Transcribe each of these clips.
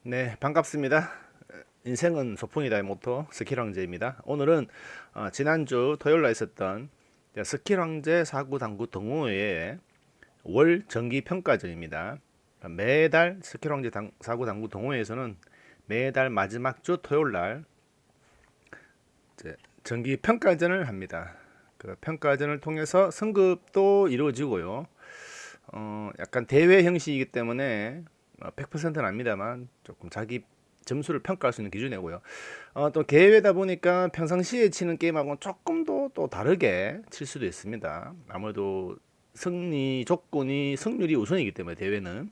네, 반갑습니다. 인생은 소풍이다의 모토 스킬왕제입니다. 오늘은 지난주 토요일 날 있었던 스킬왕제 사구당구 동호회의 월 정기 평가전입니다. 매달 스킬왕제 사구당구 동호회에서는 매달 마지막 주 토요일 날 정기 평가전을 합니다. 그 평가전을 통해서 승급도 이루어지고요. 약간 대회 형식이기 때문에 100%는 아닙니다만 조금 자기 점수를 평가할 수 있는 기준이고요. 또 대회다 보니까 평상시에 치는 게임하고는 조금 더 또 다르게 칠 수도 있습니다. 아무래도 승리 조건이 승률이 우선이기 때문에 대회는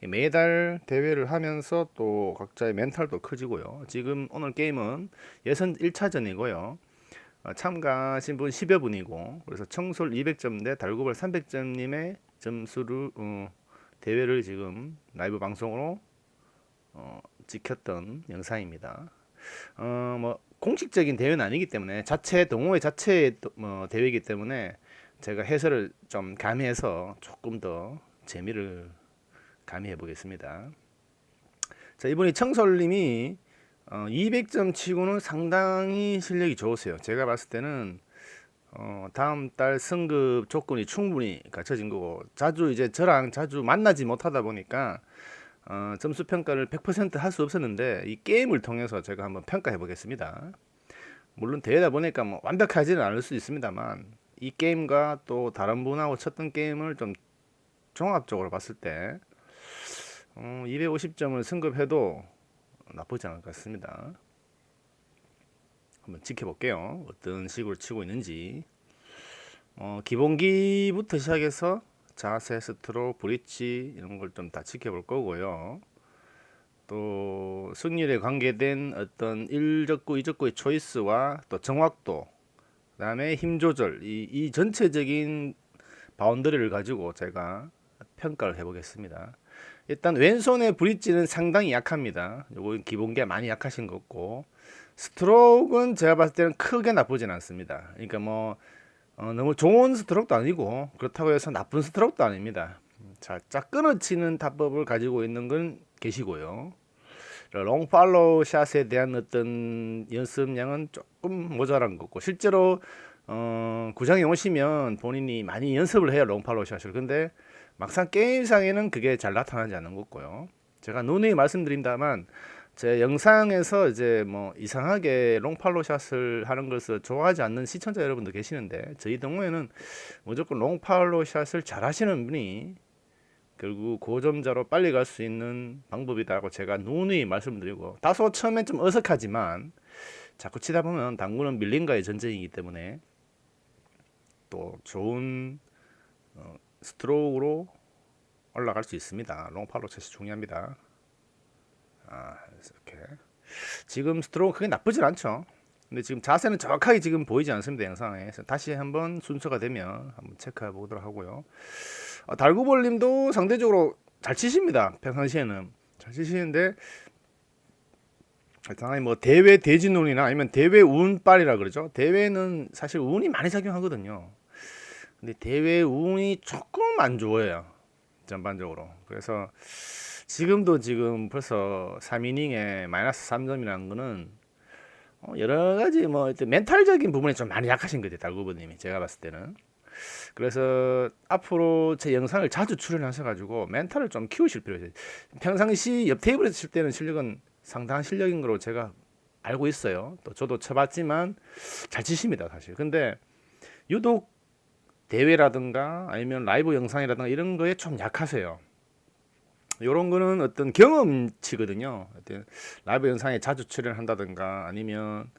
매달 대회를 하면서 또 각자의 멘탈도 커지고요. 지금 오늘 게임은 예선 1차전이고요. 참가하신 분 10여 분이고, 그래서 청솔 200점 대 달구벌 300점님의 점수를 대회를 지금 라이브 방송으로 찍혔던 영상입니다. 뭐 공식적인 대회는 아니기 때문에 자체 동호회 자체의 대회이기 때문에 제가 해설을 좀 가미해서 조금 더 재미를 가미해 보겠습니다. 자, 이분이 청솔님이 200점 치고는 상당히 실력이 좋으세요. 제가 봤을 때는 다음 달 승급 조건이 충분히 갖춰진 거고, 자주 이제 저랑 자주 만나지 못하다 보니까 점수 평가를 100% 할 수 없었는데 이 게임을 통해서 제가 한번 평가해 보겠습니다. 물론 대회다 보니까 뭐 완벽하지는 않을 수 있습니다만, 이 게임과 또 다른 분하고 쳤던 게임을 좀 종합적으로 봤을 때 250점을 승급해도 나쁘지 않을 것 같습니다. 한번 지켜볼게요. 어떤 식으로 치고 있는지. 기본기부터 시작해서 자세, 스트로크, 브릿지 이런 걸 좀 다 지켜볼 거고요. 또 승률에 관계된 어떤 1적구, 2적구의 초이스와 또 정확도, 그다음에 힘 조절, 이 전체적인 바운더리를 가지고 제가 평가를 해보겠습니다. 일단 왼손의 브릿지는 상당히 약합니다. 요거 기본기가 많이 약하신 것 같고, 스트로크는 제가 봤을 때는 크게 나쁘진 않습니다. 그러니까 뭐 너무 좋은 스트로크도 아니고 그렇다고 해서 나쁜 스트로크도 아닙니다. 살짝 끊어치는 타법을 가지고 있는 건 계시고요. 롱 팔로우 샷에 대한 어떤 연습량은 조금 모자란 거고, 실제로 구장에 오시면 본인이 많이 연습을 해요, 롱 팔로우 샷을. 근데 막상 게임상에는 그게 잘 나타나지 않는 거고요. 제가 누누이 말씀드린다만 제 영상에서 이제 뭐 이상하게 롱팔로 샷을 하는 것을 좋아하지 않는 시청자 여러분도 계시는데, 저희 동호회는 무조건 롱팔로 샷을 잘 하시는 분이 결국 고점자로 빨리 갈 수 있는 방법이라고 제가 누누이 말씀드리고, 다소 처음엔 좀 어색하지만 자꾸 치다 보면 당구는 밀림과의 전쟁이기 때문에 또 좋은 스트로크로 올라갈 수 있습니다. 롱팔로 샷이 중요합니다. 이렇게 지금 스트로크 크게 나쁘진 않죠. 근데 지금 자세는 정확하게 지금 보이지 않습니다, 영상에. 그래서 다시 한번 순서가 되면 한번 체크해 보도록 하고요. 달구볼님도 상대적으로 잘 치십니다. 평상시에는 잘 치시는데, 당연히 뭐 대회 대진운이나 아니면 대회 운빨이라 그러죠. 대회는 사실 운이 많이 작용하거든요. 근데 대회 운이 조금 안 좋아요, 전반적으로. 그래서 지금 벌써 3이닝에 마이너스 3점이라는 거는 여러 가지 뭐 멘탈적인 부분에 좀 많이 약하신 거죠, 달구버님이. 제가 봤을 때는. 그래서 앞으로 제 영상을 자주 출연하셔가지고 멘탈을 좀 키우실 필요가 있어요. 평상시 옆 테이블에서 칠 때는 실력은 상당한 실력인 거로 제가 알고 있어요. 또 저도 쳐봤지만 잘 치십니다, 사실. 근데 유독 대회라든가 아니면 라이브 영상이라든가 이런 거에 좀 약하세요. 이런 거는 어떤 경험치거든요. 어떤 라이브 영상에 자주 출연한다든가 아니면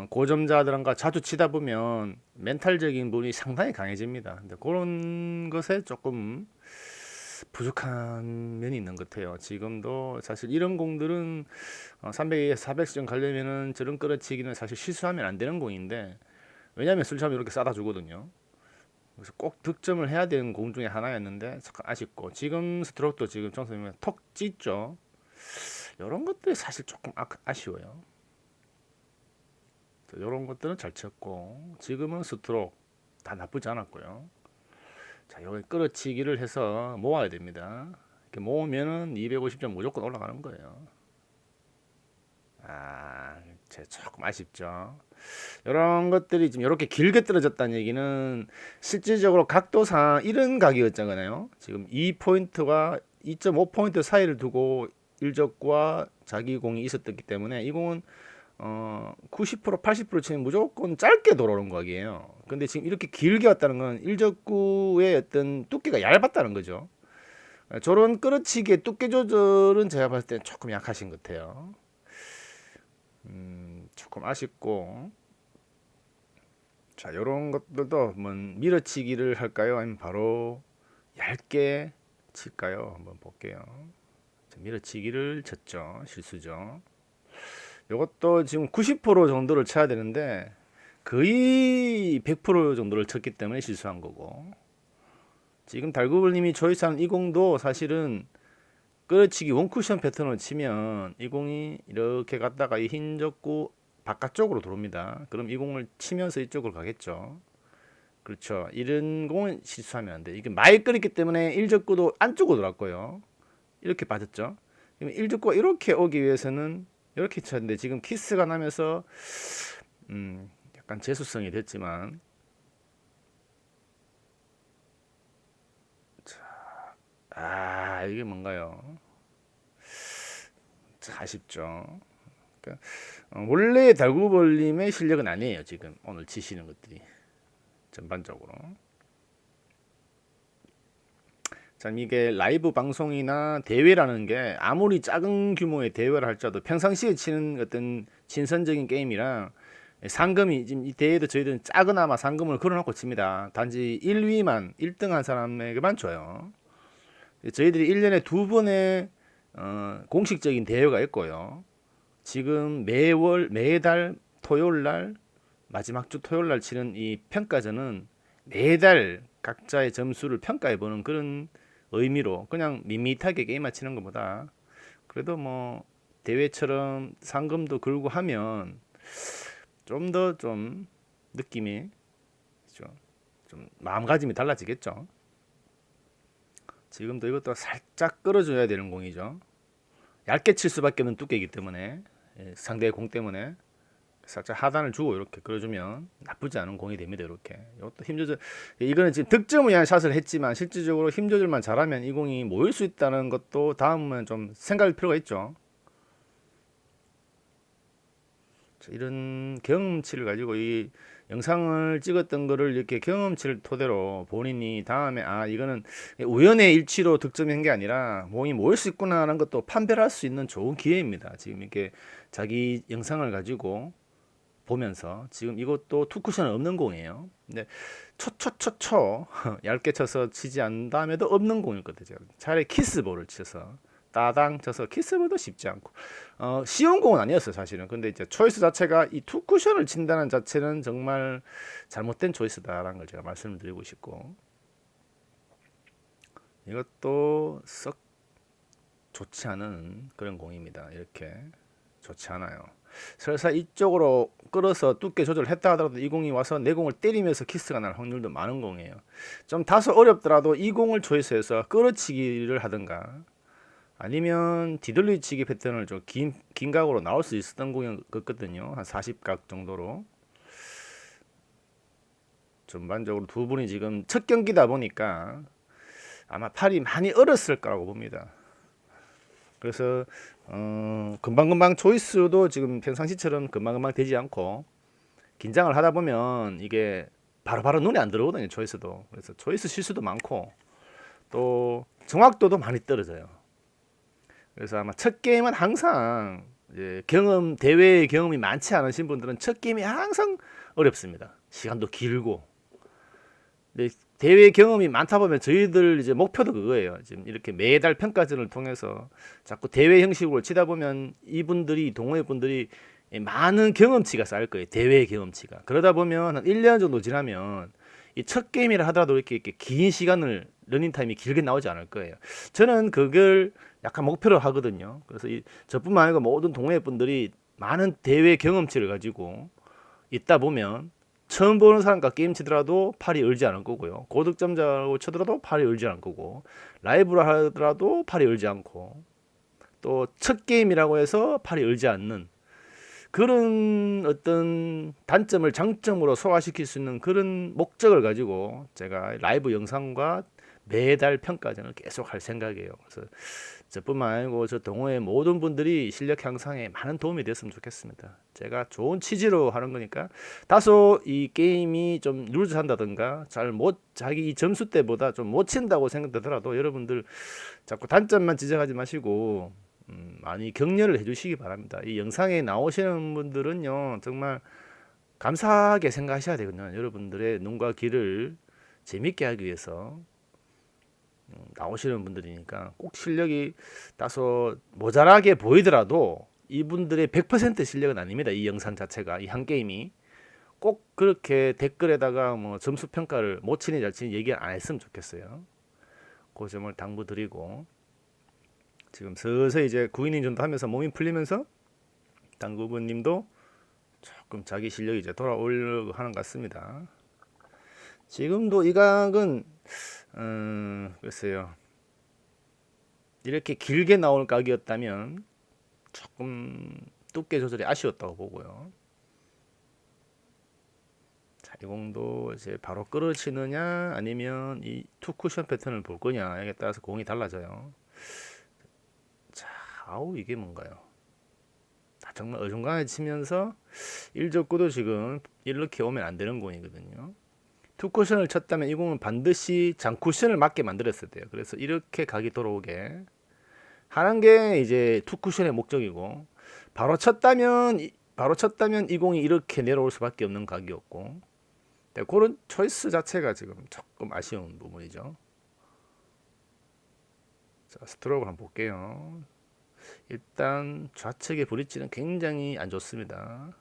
고점자들과 자주 치다 보면 멘탈적인 부분이 상당히 강해집니다. 근데 그런 것에 조금 부족한 면이 있는 것 같아요. 지금도 사실 이런 공들은 300에서 400점 가려면은 저런 끌어치기는 사실 실수하면 안 되는 공인데, 왜냐하면 술차면 이렇게 싸다 주거든요. 그래서 꼭 득점을 해야 되는 공 중에 하나였는데 잠깐 아쉽고, 지금 스트로크도 지금 정선이면 톡 찢죠. 이런 것들이 사실 조금 아쉬워요. 이런 것들은 잘 쳤고, 지금은 스트로크 다 나쁘지 않았고요. 자, 이거 끌어치기를 해서 모아야 됩니다. 이렇게 모으면은 250점 무조건 올라가는 거예요. 조금 아쉽죠. 이런 것들이 지금 이렇게 길게 떨어졌다는 얘기는 실질적으로 각도상 이런 각이었잖아요. 지금 2포인트와 2.5포인트 사이를 두고 일적과 자기 공이 있었기 때문에 이 공은 90% 80% 치면 무조건 짧게 돌아오는 각이에요. 근데 지금 이렇게 길게 왔다는 건 일적구의 어떤 두께가 얇았다는 거죠. 저런 끌어치기의 두께 조절은 제가 봤을 때 조금 약하신 것 같아요. 조금 아쉽고. 자, 이런 것들도 한번 밀어치기를 할까요? 아니면 바로 얇게 칠까요? 한번 볼게요. 자, 밀어치기를 쳤죠. 실수죠. 이것도 지금 90% 정도를 쳐야 되는데 거의 100% 정도를 쳤기 때문에 실수한 거고, 지금 달구벌님이 초이스하는 이 공도 사실은 끌어치기 원쿠션 패턴을 치면 이 공이 이렇게 갔다가 이 흰 적구 바깥쪽으로 들어옵니다. 그럼 이 공을 치면서 이쪽으로 가겠죠. 그렇죠. 이런 공은 실수하면 안 돼. 이게 많이 끌었기 때문에 1적구도 안쪽으로 들어왔고요. 이렇게 빠졌죠. 그럼 1적구가 이렇게 오기 위해서는 이렇게 쳤는데 지금 키스가 나면서 약간 재수성이 됐지만, 이게 뭔가요? 아쉽죠. 그러니까 원래 달구벌림의 실력은 아니에요. 지금 오늘 치시는 것들이 전반적으로. 참 이게 라이브 방송이나 대회라는 게 아무리 작은 규모의 대회를 할지라도 평상시에 치는 어떤 신선적인 게임이랑 상금이 지금 이 대회도 저희들은 작은아마 상금을 걸어놓고 칩니다. 단지 1위만 1등 한 사람에게만 줘요. 저희들이 1년에 두 번의 공식적인 대회가 있고요. 지금 매달 토요일날, 마지막 주 토요일날 치는 이 평가전은 매달 각자의 점수를 평가해보는 그런 의미로 그냥 밋밋하게 게임만 치는 것보다 그래도 뭐 대회처럼 상금도 걸고 하면 좀 더 좀 느낌이 좀 마음가짐이 달라지겠죠. 지금도 이것도 살짝 끌어줘야 되는 공이죠. 얇게 칠 수밖에 없는 두께이기 때문에 상대의 공 때문에 살짝 하단을 주고 이렇게 끌어주면 나쁘지 않은 공이 됩니다. 이렇게 이것도 힘 조절, 이거는 지금 득점을 위한 샷을 했지만 실질적으로 힘 조절만 잘하면 이 공이 모일 수 있다는 것도 다음은 좀 생각할 필요가 있죠. 이런 경험치를 가지고 이 영상을 찍었던 거를 이렇게 경험치를 토대로 본인이 다음에 이거는 우연의 일치로 득점한 게 아니라 몸이 모일 수 있구나라는 것도 판별할 수 있는 좋은 기회입니다. 지금 이렇게 자기 영상을 가지고 보면서 지금 이것도 투쿠션은 없는 공이에요. 근데 초초초초 얇게 쳐서 치지 않은 다음에도 없는 공이거든요. 차라리 키스볼을 쳐서 따당 쳐서 키스볼도 쉽지 않고 쉬운 공은 아니었어요 사실은. 근데 이제 초이스 자체가 이 투쿠션을 친다는 자체는 정말 잘못된 초이스다라는 걸 제가 말씀을 드리고 싶고, 이것도 썩 좋지 않은 그런 공입니다. 이렇게 좋지 않아요. 설사 이쪽으로 끌어서 두께 조절을 했다 하더라도 이 공이 와서 내 공을 때리면서 키스가 날 확률도 많은 공이에요. 좀 다소 어렵더라도 이 공을 초이스해서 끌어치기를 하든가 아니면 뒤돌리치기 패턴을 좀 긴 각으로 나올 수 있었던 공이었거든요. 한 40각 정도로. 전반적으로 두 분이 지금 첫 경기다 보니까 아마 팔이 많이 얼었을 거라고 봅니다. 그래서 금방금방 초이스도 지금 평상시처럼 금방금방 되지 않고 긴장을 하다 보면 이게 바로바로 눈에 안 들어오거든요. 초이스도. 그래서 초이스 실수도 많고 또 정확도도 많이 떨어져요. 그래서 아마 첫 게임은 항상 대회 경험이 많지 않으신 분들은 첫 게임이 항상 어렵습니다. 시간도 길고. 근데 대회 경험이 많다 보면 저희들 이제 목표도 그거예요. 지금 이렇게 매달 평가전을 통해서 자꾸 대회 형식으로 치다 보면 이분들이 동호회분들이 많은 경험치가 쌓일 거예요. 대회 경험치가. 그러다 보면 한 1년 정도 지나면 이 첫 게임이라 하더라도 이렇게 긴 시간을 러닝 타임이 길게 나오지 않을 거예요. 저는 그걸 약간 목표로 하거든요. 그래서 저뿐만 아니고 모든 동호회 분들이 많은 대회 경험치를 가지고 있다 보면 처음 보는 사람과 게임 치더라도 팔이 을지 않을 거고요. 고득점자라고 쳐더라도 팔이 을지 않을 거고, 라이브로 하더라도 팔이 을지 않고, 또 첫 게임이라고 해서 팔이 을지 않는 그런 어떤 단점을 장점으로 소화시킬 수 있는 그런 목적을 가지고 제가 라이브 영상과 매달 평가전을 계속 할 생각이에요. 그래서 저뿐만 아니고 저 동호회 모든 분들이 실력 향상에 많은 도움이 됐으면 좋겠습니다. 제가 좋은 취지로 하는 거니까 다소 이 게임이 좀 루즈한다든가 자기 이 점수 때보다 좀 못 친다고 생각되더라도 여러분들 자꾸 단점만 지적하지 마시고 많이 격려를 해주시기 바랍니다. 이 영상에 나오시는 분들은요 정말 감사하게 생각하셔야 되거든요. 여러분들의 눈과 귀를 재밌게 하기 위해서 나오시는 분들이니까 꼭 실력이 다소 모자라게 보이더라도 이분들의 100% 실력은 아닙니다. 이 영상 자체가 이 한 게임이 꼭 그렇게 댓글에다가 뭐 점수 평가를 못 치니 잘 치니 얘기 안 했으면 좋겠어요. 그 점을 당부드리고 지금 서서히 이제 9이닝 정도 하면서 몸이 풀리면서 당구부님도 조금 자기 실력이 이제 돌아오려고 하는 것 같습니다. 지금도 이 각은 글쎄요 이렇게 길게 나올 각이었다면 조금 두께 조절이 아쉬웠다고 보고요. 자, 이 공도 이제 바로 끌어치느냐 아니면 이 투 쿠션 패턴을 볼 거냐에 따라서 공이 달라져요. 자, 아우 이게 뭔가요? 정말 어중간하게 치면서 1적구도 지금 이렇게 오면 안 되는 공이거든요. 투 쿠션을 쳤다면 이 공은 반드시 장 쿠션을 맞게 만들었어야 돼요. 그래서 이렇게 각이 돌아오게 하는 게 이제 투 쿠션의 목적이고 바로 쳤다면 이 공이 이렇게 내려올 수밖에 없는 각이었고 그런 초이스 자체가 지금 조금 아쉬운 부분이죠. 자, 스트로크를 한번 볼게요. 일단 좌측의 브릿지는 굉장히 안 좋습니다.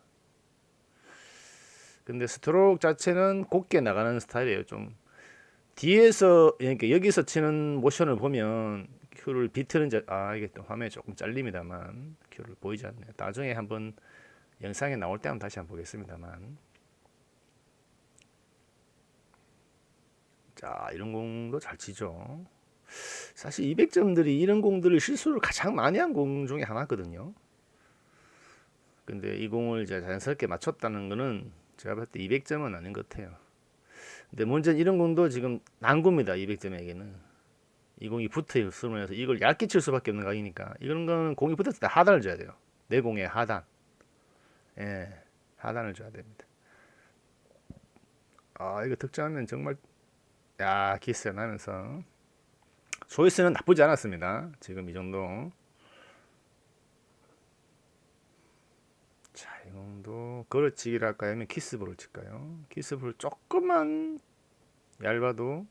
근데 스트로크 자체는 곱게 나가는 스타일이에요. 좀 뒤에서 그러니까 여기서 치는 모션을 보면 큐를 비트는 이게 또 화면이 조금 잘립니다만 큐를 보이지 않네요. 나중에 한번 영상에 나올 때 한번 다시 한번 보겠습니다만. 자, 이런 공도 잘 치죠. 사실 200점들이 이런 공들을 실수를 가장 많이 한 공 중에 하나거든요. 근데 이 공을 이제 자연스럽게 맞췄다는 거는 제가 봤을 때 200점은 아닌 것 같아요. 근데 문제는 이런 공도 지금 난구입니다. 200점에게는. 이 공이 붙어 있으면서 이걸 얇게 칠 수밖에 없는 각이니까 이런 거는 공이 붙었을 때 하단을 줘야 돼요. 내 공의 하단. 예, 하단을 줘야 됩니다. 아, 이거 득점하면 정말 기스가 나면서 조이스는 나쁘지 않았습니다. 지금 이 정도. 자, 이 정도 걸어치기를 할까요? 아니면 키스볼을 칠까요? 키스볼 조금만 얇아도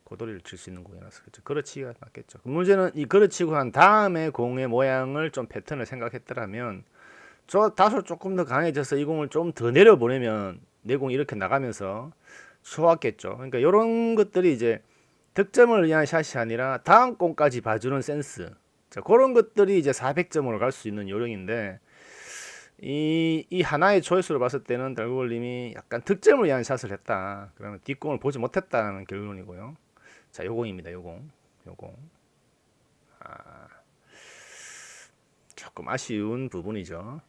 고도리를 칠 수 있는 공이라서 그렇죠. 걸어치기가 낫겠죠. 문제는 이 걸어치고 한 다음에 공의 모양을 좀 패턴을 생각했더라면 다소 조금 더 강해져서 이 공을 좀 더 내려보내면 내 공이 이렇게 나가면서 좋았겠죠. 그러니까 이런 것들이 이제 득점을 위한 샷이 아니라 다음 공까지 봐주는 센스. 자, 그런 것들이 이제 400점으로 갈 수 있는 요령인데 이 하나의 초이스로 봤을 때는 달구볼님이 약간 득점을 위한 샷을 했다. 그러면 뒷공을 보지 못했다는 결론이고요. 자, 요공입니다. 요공. 조금 아쉬운 부분이죠.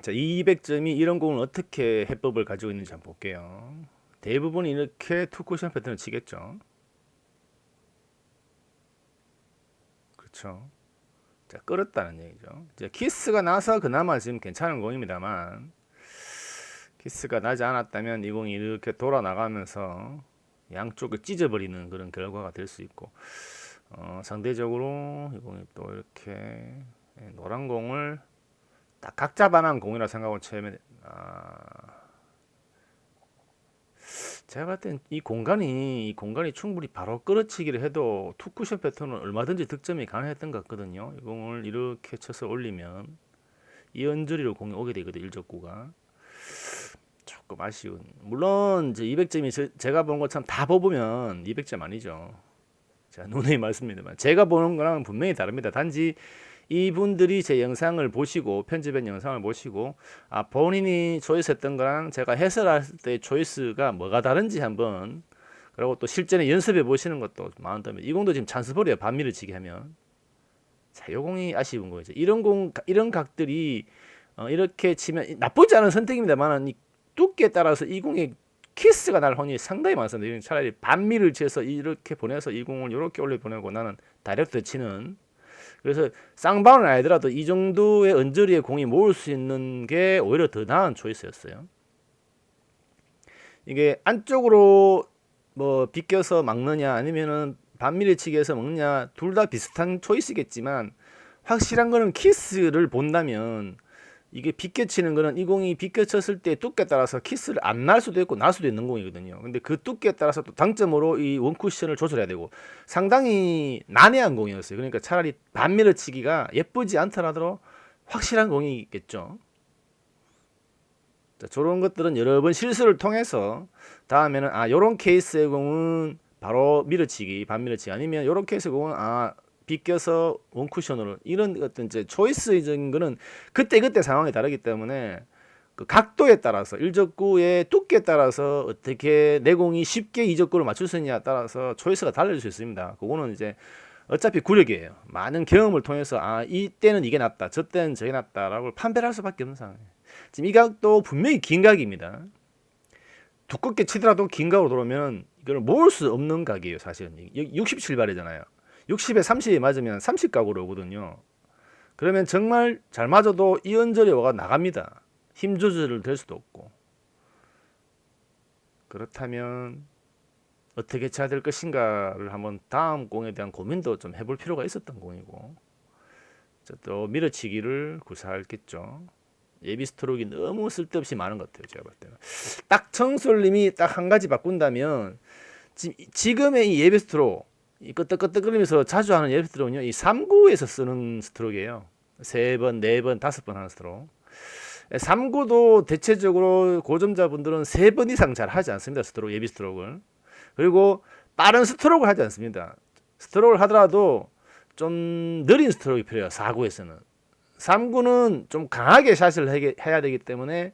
자, 200점이 이런 공을 어떻게 해법을 가지고 있는지 한번 볼게요. 대부분 이렇게 투 쿠션 패턴을 치겠죠. 그렇죠. 자, 끌었다는 얘기죠. 이제 키스가 나서 그나마 지금 괜찮은 공입니다만 키스가 나지 않았다면 이 공이 이렇게 돌아 나가면서 양쪽을 찢어버리는 그런 결과가 될 수 있고 상대적으로 이 공이 또 이렇게 노란 공을 딱 각자 반한 공이라 생각하고 치면 제가 봤을 땐 이 공간이 충분히 바로 끌어치기를 해도 투쿠션 패턴은 얼마든지 득점이 가능했던 것 같거든요. 이 공을 이렇게 쳐서 올리면 이 언저리로 공이 오게 되거든요. 1적구가 조금 아쉬운. 물론 이제 200점이 제가 본 것처럼 다 뽑으면 200점 아니죠. 자, 누누이 말씀드리지만 제가 보는 거랑 분명히 다릅니다. 단지 이분들이 제 영상을 보시고 편집한 영상을 보시고 본인이 초이스했던 거랑 제가 해설할 때 초이스가 뭐가 다른지 한번 그리고 또 실전에 연습해 보시는 것도 마음다면 이 공도 지금 찬스볼이에요. 반미를 치게 하면 자, 요 공이 아쉬운 거죠. 이런 각들이 이렇게 치면 나쁘지 않은 선택입니다만 이 두께에 따라서 이 공의 키스가 날 확률이 상당히 많습니다. 차라리 반미를 치서 이렇게 보내서 이 공을 이렇게 올려 보내고 나는 다이렉트 치는 그래서 쌍방울 아니더라도 이 정도의 언저리에 공이 모을 수 있는 게 오히려 더 나은 초이스였어요. 이게 안쪽으로 뭐 비껴서 막느냐 아니면은 반미를 치기 위해서 먹느냐 둘 다 비슷한 초이스겠지만 확실한 거는 키스를 본다면 이게 비껴치는 거는 이 공이 비껴쳤을 때 두께에 따라서 키스를 안 날 수도 있고 날 수도 있는 공이거든요. 근데 그 두께에 따라서 또 당점으로 이 원쿠션을 조절해야 되고 상당히 난해한 공이었어요. 그러니까 차라리 반미를 치기가 예쁘지 않더라도 확실한 공이겠죠. 자, 저런 것들은 여러 번 실수를 통해서 다음에는 요런 케이스의 공은 바로 밀어치기, 반밀어치기 아니면 요런 케이스의 공은 비껴서 원쿠션으로 이런 어떤 이제 초이스적인 거는 그때 상황이 다르기 때문에 그 각도에 따라서 일적구의 두께에 따라서 어떻게 내 공이 쉽게 이적구를 맞출 수 있냐에 따라서 초이스가 달라질 수 있습니다. 그거는 이제 어차피 구력이에요. 많은 경험을 통해서 이때는 이게 낫다, 저 때는 저게 낫다라고 판별할 할 수밖에 없는 상황이에요. 지금 이 각도 분명히 긴 각입니다. 두껍게 치더라도 긴 각으로 들어오면 이걸 모을 수 없는 각이에요. 사실은 67발이잖아요. 60에 30이 맞으면 30각으로 오거든요. 그러면 정말 잘 맞아도 이 언저리 와가 나갑니다. 힘 조절을 될 수도 없고. 그렇다면 어떻게 쳐야 될 것인가를 한번 다음 공에 대한 고민도 좀 해볼 필요가 있었던 공이고 또 밀어치기를 구사했겠죠. 예비 스트로크가 너무 쓸데없이 많은 것 같아요. 제가 볼 때는 딱 청솔님이 딱 한 가지 바꾼다면 지금의 이 예비 스트로크 이 끄떡끄떡거리면서 자주 하는 예비 스트로크는요, 이 3구에서 쓰는 스트로크예요. 3번, 4번, 5번 하는 스트로크. 3구도 대체적으로 고점자분들은 3번 이상 잘 하지 않습니다. 스트로크, 예비 스트로크를. 그리고 빠른 스트로크를 하지 않습니다. 스트로크를 하더라도 좀 느린 스트로크가 필요해요. 4구에서는. 3구는 좀 강하게 샷을 해야 되기 때문에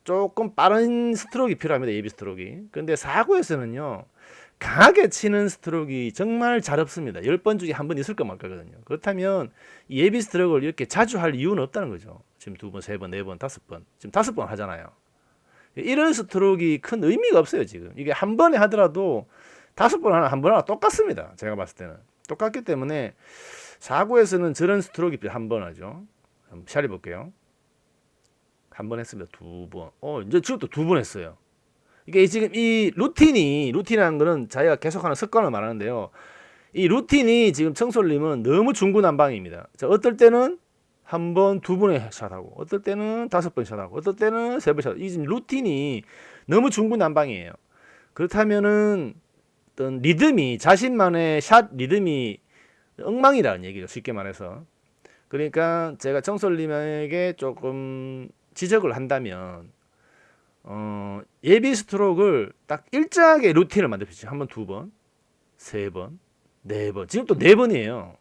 조금 빠른 스트로크가 필요합니다. 예비 스트로크가. 근데 4구에서는요. 강하게 치는 스트로크가 정말 잘 없습니다. 10번 중에 한 번 있을까 말까거든요. 그렇다면 예비 스트로크를 이렇게 자주 할 이유는 없다는 거죠. 지금 2번, 3번, 4번, 5번. 지금 5번 하잖아요. 이런 스트로크가 큰 의미가 없어요. 지금 이게 한 번에 하더라도 5번 하나 한 번 하나 똑같습니다. 제가 봤을 때는 똑같기 때문에 4구에서는 저런 스트로크 한 번 하죠. 한번 샷 해볼게요. 한 번 했습니다. 2번. 이제 지금 또 2번 했어요. 이게 지금 이 루틴이라는 거는 자기가 계속하는 습관을 말하는데요. 이 루틴이 지금 청솔님은 너무 중구난방입니다. 자, 어떨 때는 한 번, 2번에 샷하고, 어떨 때는 5번 샷하고, 어떨 때는 3번 샷하고. 이 지금 루틴이 너무 중구난방이에요. 그렇다면은 어떤 리듬이 자신만의 샷 리듬이 엉망이라는 얘기죠. 쉽게 말해서. 그러니까 제가 청솔님에게 조금 지적을 한다면 예비 스트로크를 딱 일정하게 루틴을 만들어주죠. 한 번, 2번, 3번, 4번. 지금 또 4번이에요.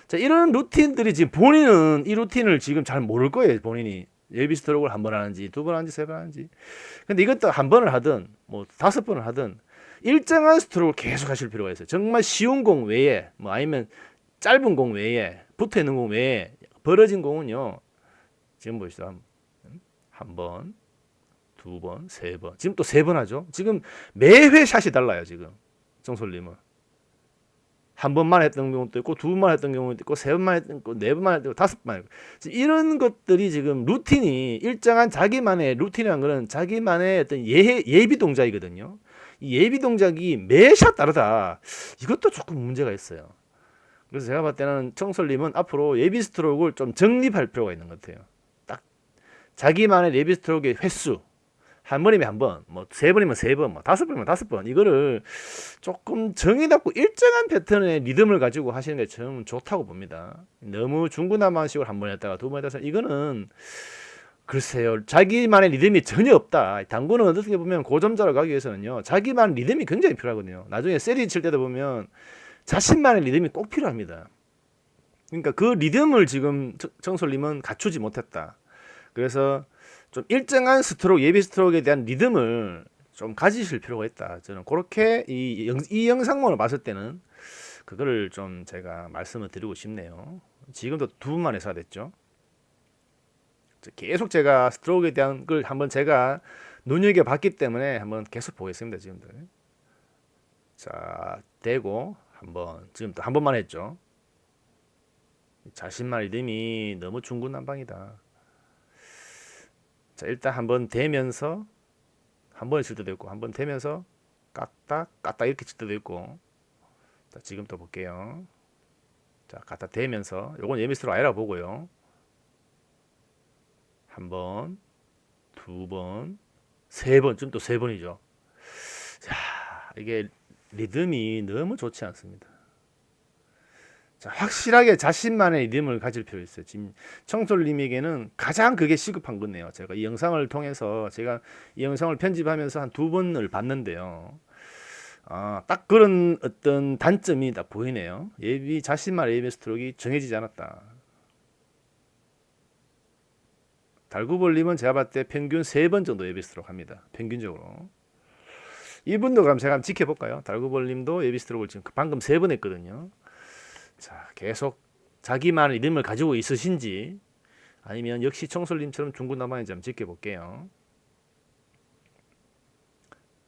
자, 이런 루틴들이 지금 본인은 이 루틴을 지금 잘 모를 거예요. 본인이 예비 스트로크를 한 번 하는지, 2번 하는지, 3번 하는지. 근데 이것도 한 번을 하든, 뭐 5번을 하든 일정한 스트로크를 계속 하실 필요가 있어요. 정말 쉬운 공 외에, 뭐 아니면 짧은 공 외에, 붙어 있는 공 외에 벌어진 공은요. 지금 보시죠. 한 번. 2번, 3번. 지금 또 3번 하죠. 지금 매회 샷이 달라요. 지금 정솔님은 한 번만 했던 경우도 있고 2번만 했던 경우도 있고 3번만 했던 거 4번만 했던 거 5번만 했고 이런 것들이 지금 루틴이 일정한 자기만의 루틴이라는 거는 자기만의 어떤 예비 동작이거든요. 이 예비 동작이 매 샷 다르다. 이것도 조금 문제가 있어요. 그래서 제가 봤을 때는 청솔님은 앞으로 예비 스트로크를 좀 정립할 필요가 있는 것 같아요. 딱 자기만의 예비 스트로크의 횟수 한 번이면 한 번, 뭐 3번이면 3번, 뭐 5번이면 5번 이거를 조금 정해놓고 일정한 패턴의 리듬을 가지고 하시는 게 저는 좋다고 봅니다. 너무 중구난방식으로 한 번 했다가 2번 했다가 이거는 글쎄요 자기만의 리듬이 전혀 없다. 당구는 어떻게 보면 고점자로 가기 위해서는요 자기만의 리듬이 굉장히 필요하거든요. 나중에 세리 칠 때도 보면 자신만의 리듬이 꼭 필요합니다. 그러니까 그 리듬을 지금 청솔님은 갖추지 못했다. 그래서 좀 일정한 스트로크, 예비 스트로크에 대한 리듬을 좀 가지실 필요가 있다. 저는 그렇게 이 영상만을 봤을 때는 그거를 좀 제가 말씀을 드리고 싶네요. 지금도 두 분만 해설됐죠. 계속 제가 스트로크에 대한 걸 한번 제가 눈여겨봤기 때문에 한번 계속 보겠습니다. 지금도. 자, 대고 한번 지금 또 한 번만 했죠. 자신만 리듬이 너무 중구난방이다. 자, 일단 한번 대면서 한 번에 칠 때도 있고 한 번 대면서 깠다 이렇게 칠 때도 있고. 자, 지금 또 볼게요. 자, 갖다 대면서 요건 예미스트로 아니라 보고요. 한 번, 두 번, 세 번, 좀 또 세 번이죠. 자, 이게 리듬이 너무 좋지 않습니다. 자, 확실하게 자신만의 리듬을 가질 필요 있어요. 지금 청솔님에게는 가장 그게 시급한 거네요. 제가 이 영상을 통해서 제가 이 영상을 편집하면서 한 두 번을 봤는데요. 딱 그런 어떤 단점이 딱 보이네요. 자신만의 예비 스트로크가 정해지지 않았다. 달구벌림은 제가 봤을 때 평균 3번 정도 예비 스트로크 합니다. 평균적으로. 이분도 그럼 제가 한번 지켜볼까요? 달구벌림도 예비 스트로크를 지금 방금 3번 했거든요. 자, 계속 자기만의 리듬을 가지고 있으신지 아니면 역시 청솔님처럼 중구난방인지 한번 지켜볼게요.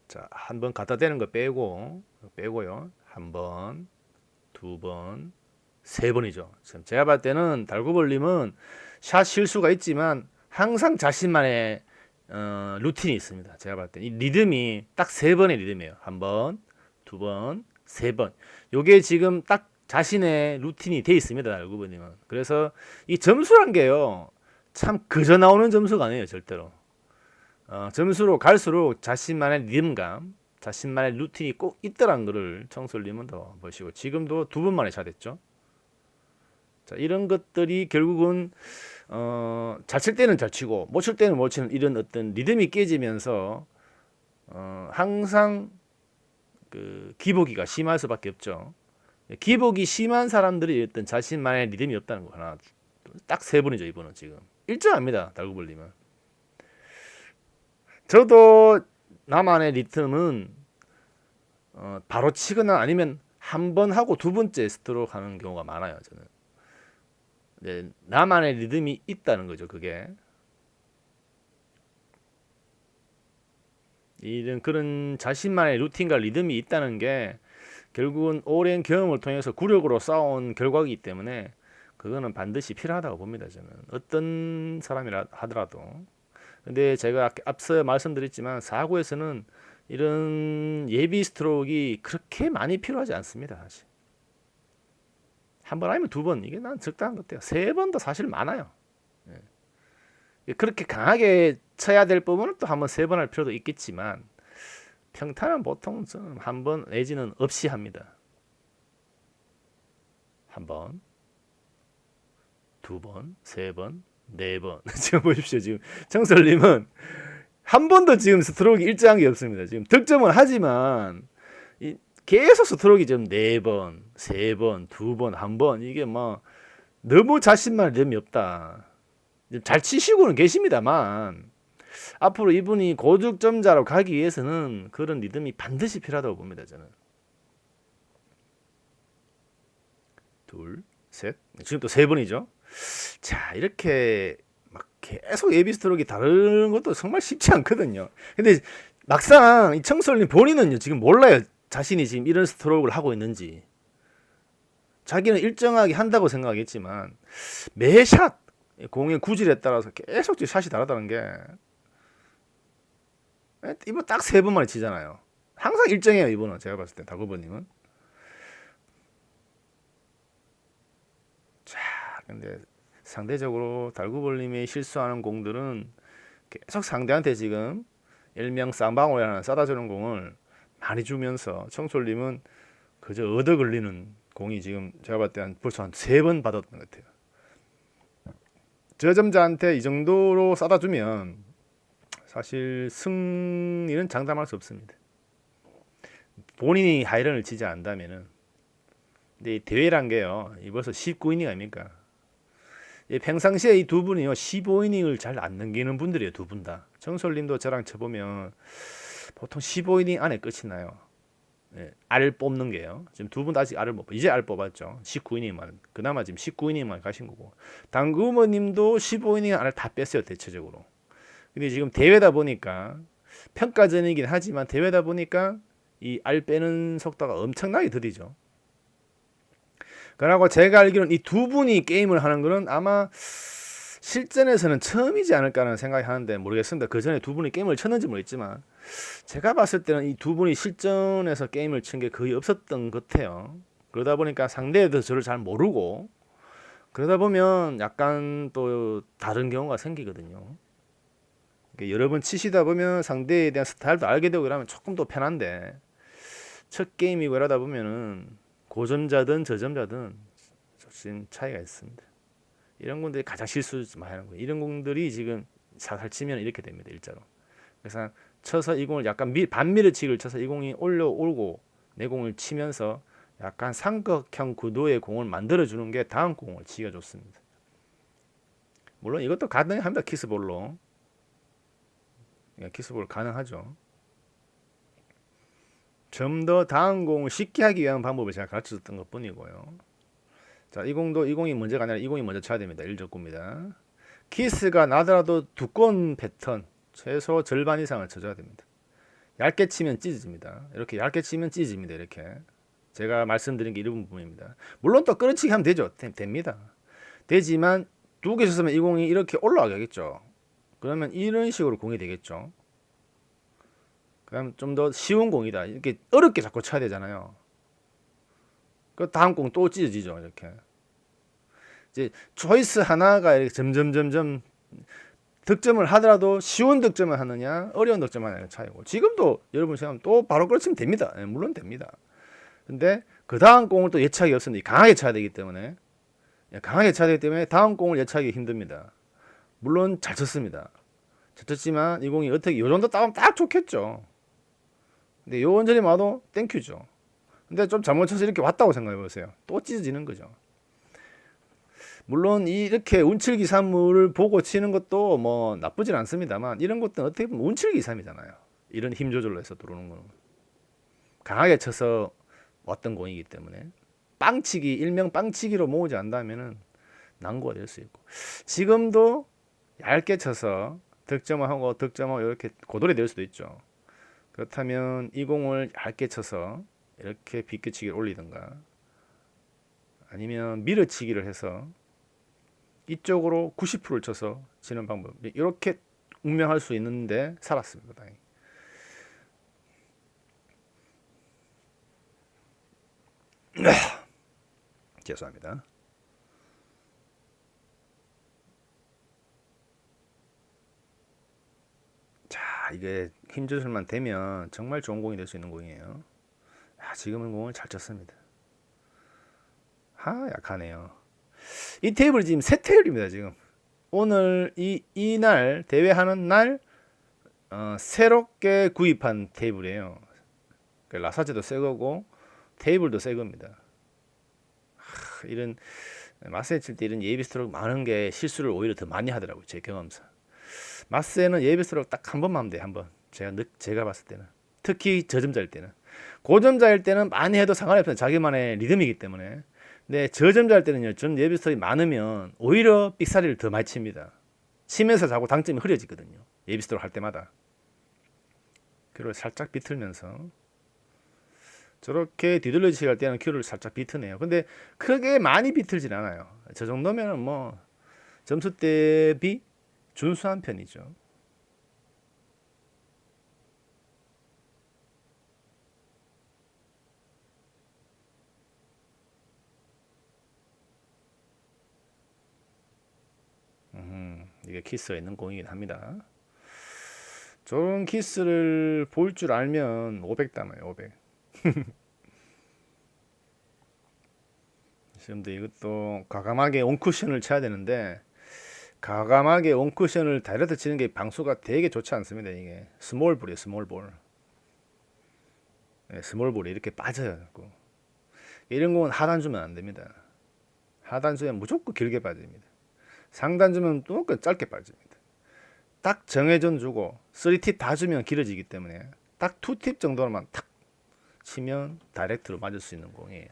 자, 한 번 갖다 대는 거 빼고요. 한 번, 두 번, 세 번이죠. 지금 제가 봤을 때는 달구벌림은 샷 실수가 있지만 항상 자신만의 루틴이 있습니다. 제가 봤을 때 이 리듬이 딱 세 번의 리듬이에요. 한 번, 두 번, 세 번. 요게 지금 딱 자신의 루틴이 돼 있습니다. 달구벌림은. 그래서 이 점수란 게요. 참 그저 나오는 점수가 아니에요. 절대로. 점수로 갈수록 자신만의 리듬감, 자신만의 루틴이 꼭 있더란 거를 청솔님은 더 보시고 지금도 두 번만에 샷했죠. 자, 이런 것들이 결국은 잘 칠 때는 잘 치고 못 칠 때는 못 치는 이런 어떤 리듬이 깨지면서 항상 그 기복이가 심할 수밖에 없죠. 기복이 심한 사람들이 어떤 자신만의 리듬이 없다는 거 하나 딱 세 번이죠. 이번은 지금 일정합니다. 달구벌림은. 저도 나만의 리듬은 바로 치거나 아니면 한 번 하고 두 번째 스트로크 하는 경우가 많아요. 저는. 네, 나만의 리듬이 있다는 거죠. 그게 이런 그런 자신만의 루틴과 리듬이 있다는 게 결국은 오랜 경험을 통해서 구력으로 쌓아온 결과이기 때문에 그거는 반드시 필요하다고 봅니다. 저는 어떤 사람이라 하더라도. 근데 제가 앞서 말씀드렸지만 사구에서는 이런 예비 스트로크가 그렇게 많이 필요하지 않습니다. 사실 한 번 아니면 두 번 이게 난 적당한 것 같아요. 세 번도 사실 많아요. 예. 그렇게 강하게 쳐야 될 부분은 또 한 번 세 번 할 필요도 있겠지만 평탄은 보통 저는 한 번 내지는 없이 합니다. 한 번, 두 번, 세 번, 네 번. 지금 보십시오. 지금 청솔님은 한 번도 지금 스트로크 일정한 게 없습니다. 지금 득점은 하지만 계속 스트로크 좀 네 번, 세 번, 두 번, 한 번 이게 뭐 너무 자신만 리듬이 없다. 잘 치시고는 계십니다만 앞으로 이분이 고득점자로 가기 위해서는 그런 리듬이 반드시 필요하다고 봅니다. 저는. 둘, 셋. 지금 또 세 번이죠. 자, 이렇게 막 계속 예비 스트로크가 다른 것도 정말 쉽지 않거든요. 근데 막상 이 청솔님 본인은요 지금 몰라요. 자신이 지금 이런 스트로크를 하고 있는지. 자기는 일정하게 한다고 생각하겠지만 매 샷 공의 구질에 따라서 계속 샷이 다르다는 게 이번 딱 세 번만에 치잖아요. 항상 일정해요. 이번은 제가 봤을 때 달구벌님은. 자, 근데 상대적으로 달구벌님이 실수하는 공들은 계속 상대한테 지금 일명 쌍방울이라는 싸다주는 공을 많이 주면서 청솔님은 그저 얻어 걸리는 공이 지금 제가 봤을 때 벌써 한 세 번 받았던 것 같아요. 저점자한테 이 정도로 싸다 주면 사실 승리는 장담할 수 없습니다. 본인이 하이런을 치지 않는다면은 근데 이 대회란 게요. 이 벌써 19이닝 아닙니까? 평상시에 이 두 분이요 15이닝을 잘 안 넘기는 분들이에요. 두 분 다. 정솔님도 저랑 쳐보면 보통 15이닝 안에 끝이 나요. 알 뽑는 게요. 지금 두 분 다 아직 알을 못 이제 알 뽑았죠. 19이닝만 그나마 지금 19이닝만 가신 거고 당구모님도 15이닝 알을 다 뺐어요 대체적으로. 근데 지금 대회다 보니까 평가전이긴 하지만 대회다 보니까 이 알 빼는 속도가 엄청나게 더디죠. 그러고 제가 알기로는 이 두 분이 게임을 하는 거는 아마 실전에서는 처음이지 않을까라는 생각이 하는데 모르겠습니다. 그 전에 두 분이 게임을 쳤는지 모르겠지만 제가 봤을 때는 이 두 분이 실전에서 게임을 친 게 거의 없었던 것 같아요. 그러다 보니까 상대에 대해서 저를 잘 모르고 그러다 보면 약간 또 다른 경우가 생기거든요. 여러 번 치시다 보면 상대에 대한 스타일도 알게 되고 이러면 조금 더 편한데 첫 게임이고 이러다 보면은 고점자든 저점자든 좀 차이가 있습니다. 이런 분들이 가장 실수 많이 하는 거예요. 이런 공들이 지금 사살 치면 이렇게 됩니다. 일자로. 그래서 쳐서 이 공을 약간 반미르치기를 쳐서 이 공이 올라오고 내 공을 치면서 약간 삼각형 구도의 공을 만들어주는 게 다음 공을 치기가 좋습니다. 물론 이것도 가능합니다. 키스볼로. 키스볼 가능하죠. 좀 더 다음 공을 쉽게 하기 위한 방법을 제가 가르쳐줬던 것 뿐이고요. 자, 이 공이 문제가 아니라 이 공이 먼저 쳐야 됩니다. 1적구입니다. 키스가 나더라도 두꺼운 패턴 최소 절반 이상을 쳐줘야 됩니다. 얇게 치면 찢어집니다. 이렇게 얇게 치면 찢어집니다. 이렇게 제가 말씀드린 게 이런 부분입니다. 물론 또 끌어치기 하면 되죠. 됩니다. 되지만 두 개 쳤으면 이 공이 이렇게 올라가겠죠. 그러면 이런 식으로 공이 되겠죠. 그럼 좀 더 쉬운 공이다. 이렇게 어렵게 자꾸 쳐야 되잖아요. 그 다음 공 또 찢어지죠. 이렇게 이제 초이스 하나가 이렇게 점점 득점을 하더라도 쉬운 득점을 하느냐 어려운 득점을 하느냐 차이고 지금도 여러분 생각하면 또 바로 끌어치면 됩니다. 물론 됩니다. 근데 그 다음 공을 또 예측하기 없습니다. 강하게 쳐야 되기 때문에 다음 공을 예측하기 힘듭니다. 물론 잘 쳤습니다. 잘 쳤지만 이 공이 어떻게 요 정도 따면 딱 좋겠죠. 근데 요 원전이 와도 땡큐죠. 근데 좀 잘못 쳐서 이렇게 왔다고 생각해 보세요. 또 찢어지는 거죠. 물론 이렇게 운칠기삼을 보고 치는 것도 뭐 나쁘진 않습니다만 이런 것도 어떻게 보면 운칠기삼이잖아요. 이런 힘 조절로 해서 들어오는 거는 강하게 쳐서 왔던 공이기 때문에 빵치기 일명 빵치기로 모으지 않다면은 난고가 될 수 있고 지금도 얇게 쳐서 득점하고 이렇게 고돌이 될 수도 있죠. 그렇다면 이 공을 얇게 쳐서 이렇게 비껴치기를 올리든가 아니면 밀어치기를 해서 이쪽으로 90%를 쳐서 치는 방법 이렇게 운명할 수 있는데 살았습니다. 다행히. 죄송합니다. 자, 이게 힘 조절만 되면 정말 좋은 공이 될 수 있는 공이에요. 지금은 공을 잘 쳤습니다. 약하네요. 이 테이블 지금 새 테이블입니다. 지금 오늘 이날 대회하는 날 새롭게 구입한 테이블이에요. 라사제도 새 거고 테이블도 새 겁니다. 이런 마스에 칠 때 이런 예비 스트로크 많은 게 실수를 오히려 더 많이 하더라고요. 제 경험상. 마스에는 예비 스트로크 딱 한 번만 하면 돼. 한 번. 제가 봤을 때는. 특히 저점자일 때는. 고점자일 때는 많이 해도 상관이 없어요. 자기만의 리듬이기 때문에. 근데 저점자일 때는요. 전 예비 스트로크 많으면 오히려 삑사리를 더 많이 칩니다. 치면서 자꾸 당점이 흐려지거든요. 예비 스트로크 할 때마다. 그리고 살짝 비틀면서 저렇게 뒤돌려치기 할 때는 큐를 살짝 비트네요. 근데 크게 많이 비틀진 않아요. 저 정도면 뭐 점수 대비 준수한 편이죠. 이게 키스가 있는 공이긴 합니다. 좋은 키스를 볼 줄 알면 500 담아요. 500. 지금도 이것도 과감하게 온쿠션을 쳐야 되는데 과감하게 온쿠션을 다이렉트 치는 게 방수가 되게 좋지 않습니다. 이게 스몰볼이에요. 스몰볼. 네, 스몰볼이 이렇게 빠져요. 이런 공은 하단 주면 안 됩니다. 하단 주면 무조건 길게 빠집니다. 상단 주면 무조건 짧게 빠집니다. 딱 정해전 주고 3팁 다 주면 길어지기 때문에 딱 2팁 정도로만 탁 치면 다이렉트로 맞을 수 있는 공이에요.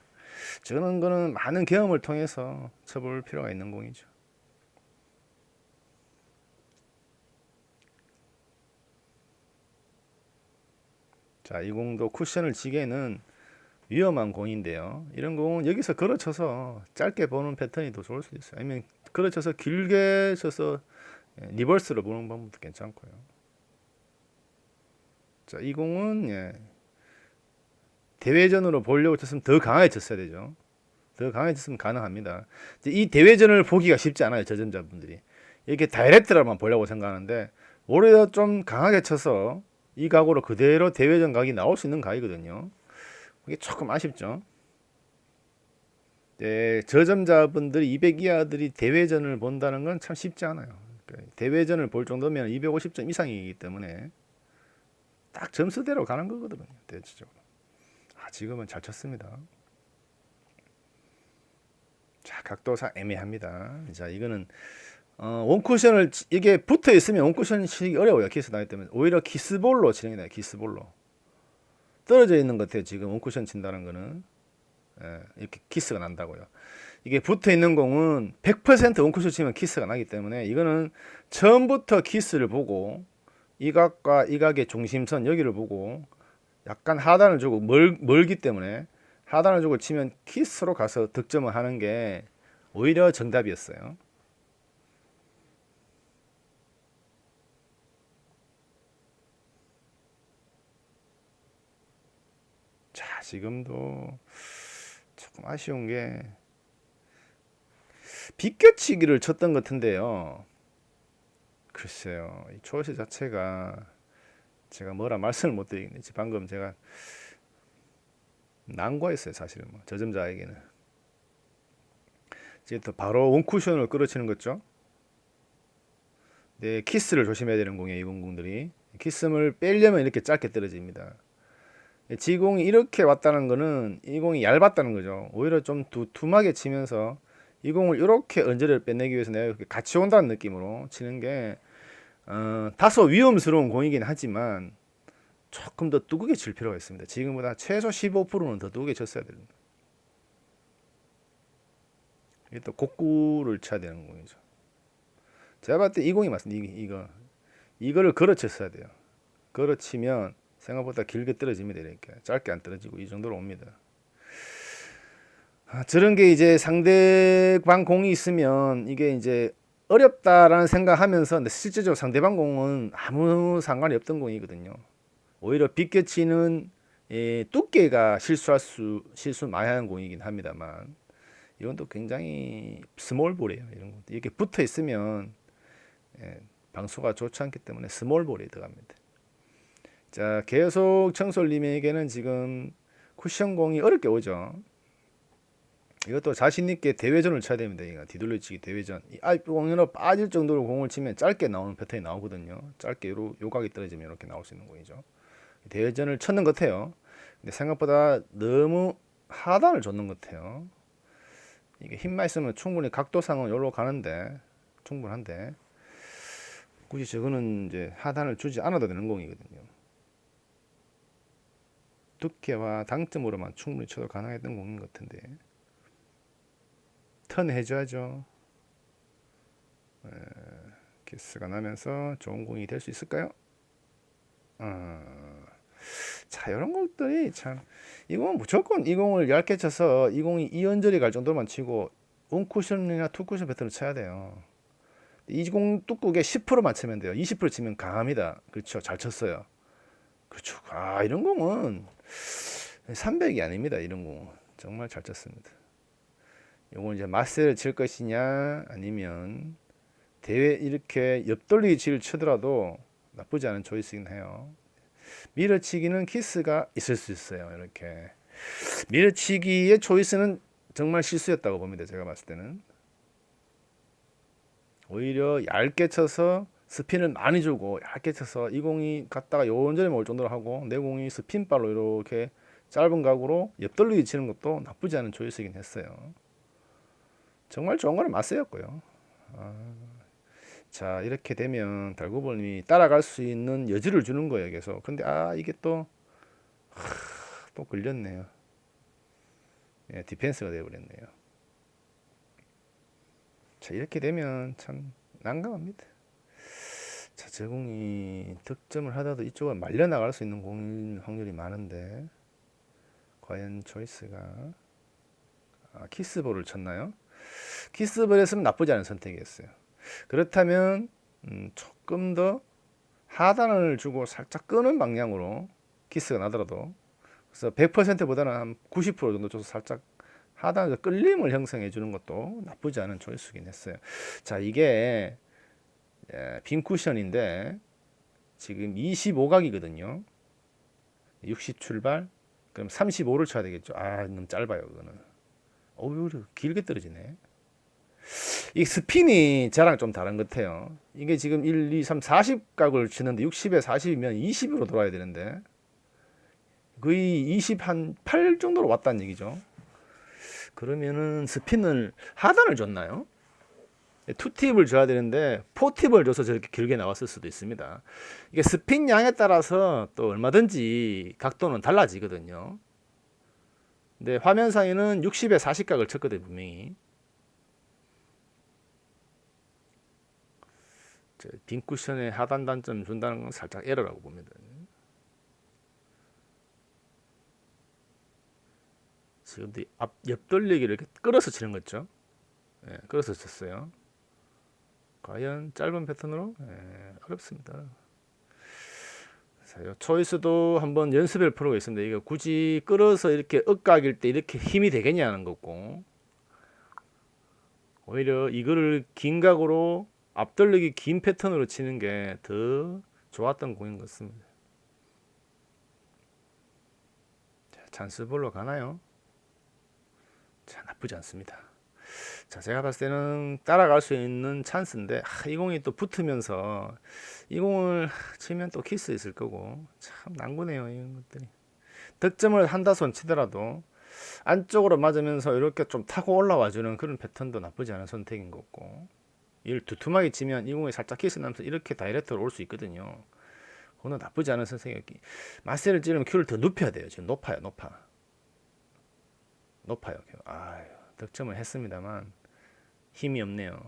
저런 거는 많은 경험을 통해서 쳐볼 필요가 있는 공이죠. 자, 이 공도 쿠션을 치기에는 위험한 공인데요. 이런 공은 여기서 걸어쳐서 짧게 보는 패턴이 더 좋을 수도 있어요. 아니면 걸어쳐서 길게 쳐서 리버스로 보는 방법도 괜찮고요. 자, 이 공은 대회전으로 보려고 쳤으면 더 강하게 쳤어야 되죠. 더 강하게 쳤으면 가능합니다. 이 대회전을 보기가 쉽지 않아요. 저점자분들이. 이렇게 다이렉트로만 보려고 생각하는데 오히려 좀 강하게 쳐서 이 각으로 그대로 대회전 각이 나올 수 있는 각이거든요. 이게 조금 아쉽죠. 저점자분들이 200 이하들이 대회전을 본다는 건 참 쉽지 않아요. 그러니까 대회전을 볼 정도면 250점 이상이기 때문에 딱 점수대로 가는 거거든요. 대체적으로. 지금은 잘 쳤습니다. 자, 각도상 애매합니다. 자, 이거는 원쿠션을 이게 붙어 있으면 원쿠션 치기 어려워요. 키스 나기 때문에 오히려 키스볼로 치는 게 나아요. 키스볼로 떨어져 있는 것 같아요. 지금 원쿠션 친다는 거는 이렇게 키스가 난다고요. 이게 붙어 있는 공은 100% 원쿠션 치면 키스가 나기 때문에 이거는 처음부터 키스를 보고 이 각과 이 각의 중심선 여기를 보고 약간 하단을 주고 멀기 때문에 하단을 주고 치면 키스로 가서 득점을 하는 게 오히려 정답이었어요. 자, 지금도 조금 아쉬운 게 비껴치기를 쳤던 것 같은데요. 글쎄요, 이 초시 자체가 제가 뭐라 말씀을 못 드리겠는지 방금 제가 난과했어요. 사실은 저점자에게는 이제 또 바로 원쿠션을 끌어치는 거죠. 네, 키스를 조심해야 되는 공이에요. 이 공들이 키스를 빼려면 이렇게 짧게 떨어집니다. 지공이 이렇게 왔다는 거는 이 공이 얇았다는 거죠. 오히려 좀 두툼하게 치면서 이 공을 이렇게 언저리를 빼내기 위해서 내가 이렇게 같이 온다는 느낌으로 치는 게 다소 위험스러운 공이긴 하지만 조금 더 뚜꾸게 칠 필요가 있습니다. 지금보다 최소 15%는 더 뚜꾸게 쳤어야 됩니다. 이게 또 곡구를 쳐야 되는 공이죠. 제가 봤을 때 이 공이 맞습니다. 이거를 걸어쳤어야 돼요. 걸어치면 생각보다 길게 떨어집니다. 이렇게 짧게 안 떨어지고 이 정도로 옵니다. 저런 게 이제 상대방 공이 있으면 이게 이제 어렵다라는 생각하면서 근데 실제적으로 상대방 공은 아무 상관이 없던 공이거든요. 오히려 비껴치는 두께가 실수 많이 하는 공이긴 합니다만 이건 또 굉장히 스몰 볼이에요. 이런 거 이렇게 붙어 있으면 방수가 좋지 않기 때문에 스몰 볼이 들어갑니다. 자, 계속 청솔님에게는 지금 쿠션 공이 어렵게 오죠. 이것도 자신 있게 대회전을 쳐야 됩니다. 이거 뒤돌려치기 대회전. 공으로 빠질 정도로 공을 치면 짧게 나오는 패턴이 나오거든요. 짧게 요각이 떨어지면 이렇게 나올 수 있는 공이죠. 대회전을 쳤는 것 같아요. 근데 생각보다 너무 하단을 줬는 것 같아요. 이게 힘만 있으면 충분히 각도상은 여기로 가는데 충분한데 굳이 저거는 이제 하단을 주지 않아도 되는 공이거든요. 두께와 당점으로만 충분히 쳐도 가능했던 공인 것 같은데 턴 해줘야죠. 키스가 나면서 좋은 공이 될 수 있을까요? 자, 이런 것들이 참 이건 무조건 이 공을 얇게 쳐서 이 공이 이언저리 갈 정도만 치고 원쿠션이나 투쿠션 패턴을 쳐야 돼요. 이 공 뚜꾸게 10%만 치면 돼요. 20% 치면 강합니다. 그렇죠. 잘 쳤어요. 그렇죠. 이런 공은 300이 아닙니다. 이런 공은 정말 잘 쳤습니다. 이건 이제 마스를 칠 것이냐 아니면 대회 이렇게 옆돌리기 칠 치더라도 나쁘지 않은 초이스긴 해요. 밀어치기는 키스가 있을 수 있어요. 이렇게 밀어치기의 초이스는 정말 실수였다고 봅니다. 제가 봤을 때는 오히려 얇게 쳐서 스핀을 많이 주고 얇게 쳐서 이 공이 갔다가 요런저런 올 정도로 하고 내 공이 스핀발로 이렇게 짧은 각으로 옆돌리기 치는 것도 나쁘지 않은 조회수이긴 했어요. 정말 좋은 거는 맞세였고요. 자, 이렇게 되면 달구벌님이 따라갈 수 있는 여지를 주는 거예요, 계속. 근데 이게 또 걸렸네요. 예, 디펜스가 되어버렸네요. 자, 이렇게 되면 참 난감합니다. 자, 제공이 득점을 하다도 이쪽을 말려나갈 수 있는 공일 확률이 많은데 과연 조이스가 키스볼을 쳤나요? 키스볼 했으면 나쁘지 않은 선택이었어요. 그렇다면 조금 더 하단을 주고 살짝 끄는 방향으로 키스가 나더라도, 그래서 100%보다는 한 90% 정도 줘서 살짝 하단에서 끌림을 형성해 주는 것도 나쁘지 않은 조회수긴 했어요. 자, 이게 빈 쿠션인데 지금 25각이거든요. 60 출발, 그럼 35를 쳐야 되겠죠. 너무 짧아요, 그거는. 길게 떨어지네. 이 스핀이 저랑 좀 다른 것 같아요. 이게 지금 1, 2, 3, 40각을 치는데 60에 40이면 20으로 돌아야 되는데 거의 20 한 8 정도로 왔다는 얘기죠. 그러면은 스핀을 하단을 줬나요? 투팁을 줘야 되는데 포팁을 줘서 저렇게 길게 나왔을 수도 있습니다. 이게 스핀 양에 따라서 또 얼마든지 각도는 달라지거든요. 근데 화면상에는 60에 40각을 쳤거든요, 분명히. 빈 쿠션에 하단 단점 준다는 건 살짝 에러라고 봅니다. 지금도 옆 돌리기를 이렇게 끌어서 치는 거죠. 예, 끌어서 쳤어요. 과연 짧은 패턴으로? 어렵습니다. 자, 초이스도 한번 연습할 필요가 있습니다. 이거 굳이 끌어서 이렇게 억각일 때 이렇게 힘이 되겠냐는 거고, 오히려 이거를 긴 각으로 앞돌리기 긴 패턴으로 치는 게 더 좋았던 공인 것 같습니다. 자, 찬스볼로 가나요? 자, 나쁘지 않습니다. 자, 제가 봤을 때는 따라갈 수 있는 찬스인데 이 공이 또 붙으면서 이 공을 치면 또 키스 있을 거고, 참 난구네요, 이런 것들이. 득점을 한다손 치더라도 안쪽으로 맞으면서 이렇게 좀 타고 올라와주는 그런 패턴도 나쁘지 않은 선택인 거고, 이를 두툼하게 치면 이 공이 살짝 키스 나면서 이렇게 다이렉트로 올 수 있거든요. 그거는 나쁘지 않은 선택이었기. 마세를 찌르면 큐를 더 눕혀야 돼요. 지금 높아요. 득점을 했습니다만 힘이 없네요.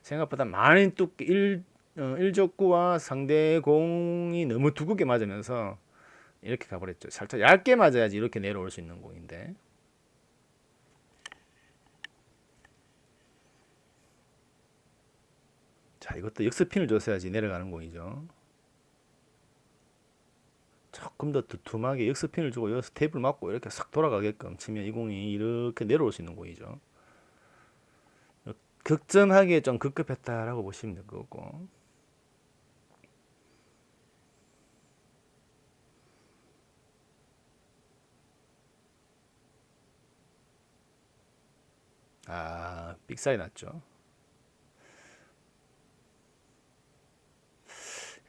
생각보다 많은 두께 1족구와 상대 공이 너무 두껍게 맞으면서 이렇게 가버렸죠. 살짝 얇게 맞아야지 이렇게 내려올 수 있는 공인데. 자, 이것도 역스핀을 줬어야지 내려가는 공이죠. 조금 더 두툼하게 역스핀을 주고 여기서 탭을 맞고 이렇게 싹 돌아가게끔 치면 이 공이 이렇게 내려올 수 있는 공이죠. 극점하기에 좀 급급했다라고 보시면 될 거고. 빅사이 났죠.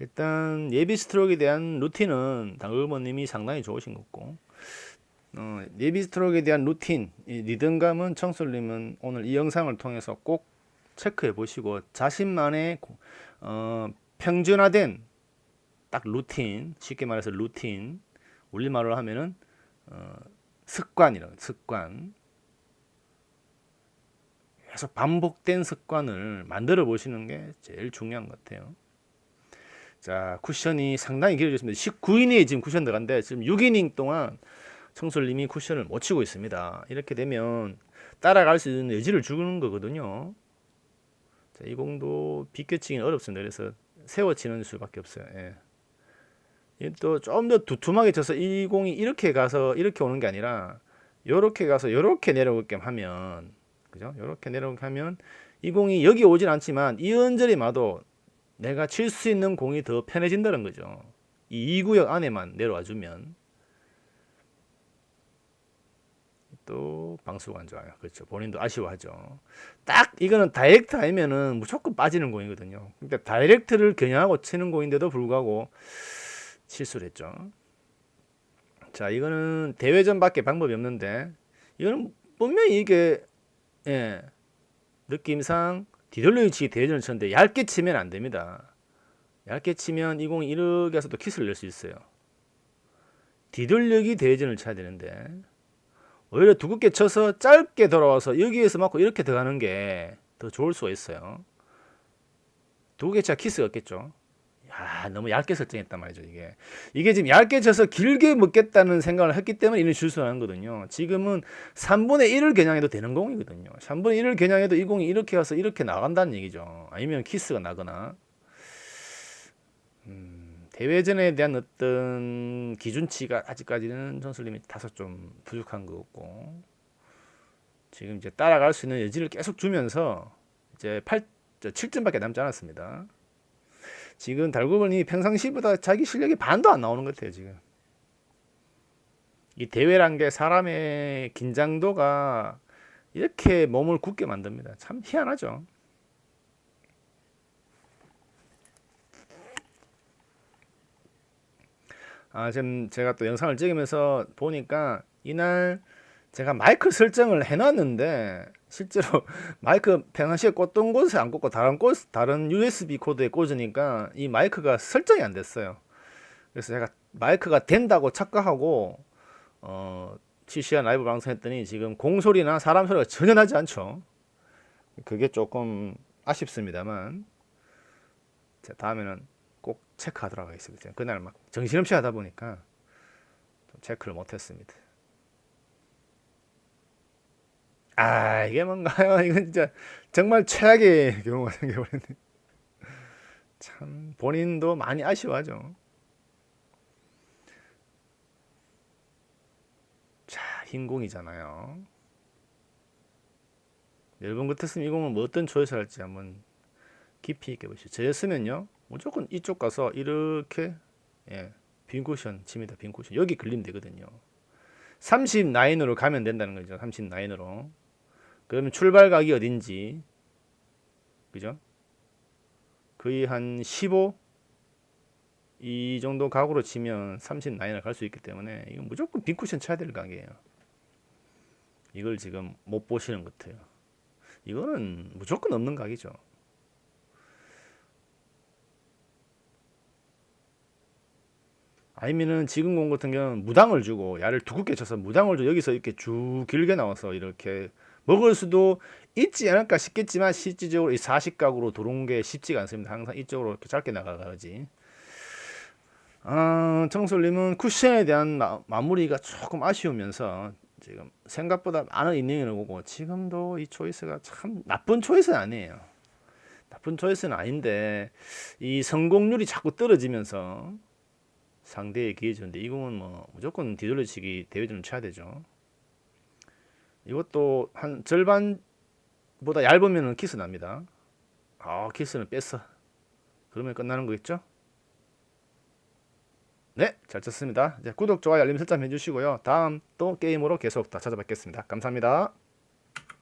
일단 예비 스트로크에 대한 루틴은 당글버님이 상당히 좋으신 거고, 예비 스트로크에 대한 루틴, 이 리듬감은 청솔님은 오늘 이 영상을 통해서 꼭 체크해 보시고 자신만의 평준화된 딱 루틴, 쉽게 말해서 루틴, 우리말로 하면은 습관이라고, 습관, 계속 반복된 습관을 만들어 보시는 게 제일 중요한 것 같아요. 자, 쿠션이 상당히 길어졌습니다. 19이닝에 지금 쿠션 들어간데 지금 6이닝 동안 청솔님이 쿠션을 못 치고 있습니다. 이렇게 되면 따라갈 수 있는 여지를 주는 거거든요. 자, 이 공도 비껴치기는 어렵습니다. 그래서 세워치는 수밖에 없어요. 예. 또 좀 더 두툼하게 쳐서 이 공이 이렇게 가서 이렇게 오는 게 아니라 요렇게 가서 요렇게 내려오게끔 하면, 그죠? 요렇게 내려오게 하면 이 공이 여기 오진 않지만 이 언저리 마도 내가 칠 수 있는 공이 더 편해진다는 거죠. 이 2구역 안에만 내려와 주면. 또 방수가 안 좋아요. 그렇죠. 본인도 아쉬워하죠. 딱 이거는 다이렉트 아니면은 무조건 빠지는 공이거든요. 그러니까 다이렉트를 겨냥하고 치는 공인데도 불구하고 실수를 했죠. 자, 이거는 대회전밖에 방법이 없는데, 이거는 분명히 이게, 예, 느낌상 뒤돌려 치기 대회전을 쳤는데 얇게 치면 안 됩니다. 얇게 치면 이 공이 이렇게 해서 또 키스를 낼 수 있어요. 뒤돌려기 대회전을 쳐야 되는데, 오히려 두껍게 쳐서 짧게 돌아와서 여기에서 맞고 이렇게 들어가는 게 더 좋을 수가 있어요. 두껍게 쳐야 키스가 없겠죠. 야, 너무 얇게 설정했단 말이죠, 이게 지금 얇게 쳐서 길게 먹겠다는 생각을 했기 때문에 이런 실수를 하는 거거든요. 지금은 3분의 1을 겨냥해도 되는 공이거든요. 3분의 1을 겨냥해도 이 공이 이렇게 와서 이렇게 나간다는 얘기죠. 아니면 키스가 나거나. 대회전에 대한 어떤 기준치가 아직까지는 전설님이 다소 좀 부족한 것 같고, 지금 이제 따라갈 수 있는 여지를 계속 주면서 이제 7점밖에 남지 않았습니다. 지금 달구번이 평상시보다 자기 실력이 반도 안 나오는 것 같아요. 지금 이 대회란 게 사람의 긴장도가 이렇게 몸을 굳게 만듭니다. 참 희한하죠. 지금 제가 또 영상을 찍으면서 보니까 이날 제가 마이크 설정을 해놨는데 실제로 마이크 평상시에 꽂던 곳에 안 꽂고 다른 USB 코드에 꽂으니까 이 마이크가 설정이 안 됐어요. 그래서 제가 마이크가 된다고 착각하고 실시간 라이브 방송했더니 지금 공소리나 사람 소리가 전혀 나지 않죠. 그게 조금 아쉽습니다만 다음에는 꼭 체크하도록 하겠습니다. 그날 막 정신없이 하다 보니까 좀 체크를 못했습니다. 이게 뭔가요? 이건 진짜 정말 최악의 경우가 생겨버렸네. 참 본인도 많이 아쉬워하죠. 자, 흰 공이잖아요. 여러분 같았으면 이 공은 뭐 어떤 초이스 할지 한번 깊이 있게 보시죠. 저였으면요 무조건 이쪽 가서 이렇게 빈 쿠션 칩니다. 빈 쿠션 여기 걸리면 되거든요. 39으로 가면 된다는 거죠. 39으로. 그러면 출발각이 어딘지, 그죠? 거의 한 15? 이 정도 각으로 치면 39을 갈 수 있기 때문에 이건 무조건 빈 쿠션 쳐야 될 각이에요. 이걸 지금 못 보시는 것 같아요. 이거는 무조건 없는 각이죠. 아니면은 지금 공 같은 경우는 무당을 주고 야를 두껍게 쳐서 무당을 줘 여기서 이렇게 쭉 길게 나와서 이렇게 먹을 수도 있지 않을까 싶겠지만 실질적으로 이 40각으로 들어온 게 쉽지가 않습니다. 항상 이쪽으로 이렇게 짧게 나가야지. 청솔님은 쿠션에 대한 마무리가 조금 아쉬우면서 지금 생각보다 많은 이닝을 오고 지금도 이 초이스가 참 나쁜 초이스는 아니에요. 나쁜 초이스는 아닌데 이 성공률이 자꾸 떨어지면서 상대의 기회 주는데 이 공은 뭐 무조건 뒤돌려치기 대회전을 쳐야 되죠. 이것도 한 절반보다 얇으면 키스 납니다. 키스는 뺐어. 그러면 끝나는 거겠죠? 네, 잘 쳤습니다. 이제 구독, 좋아요, 알림 설정 해주시고요. 다음 또 게임으로 계속 다 찾아뵙겠습니다. 감사합니다.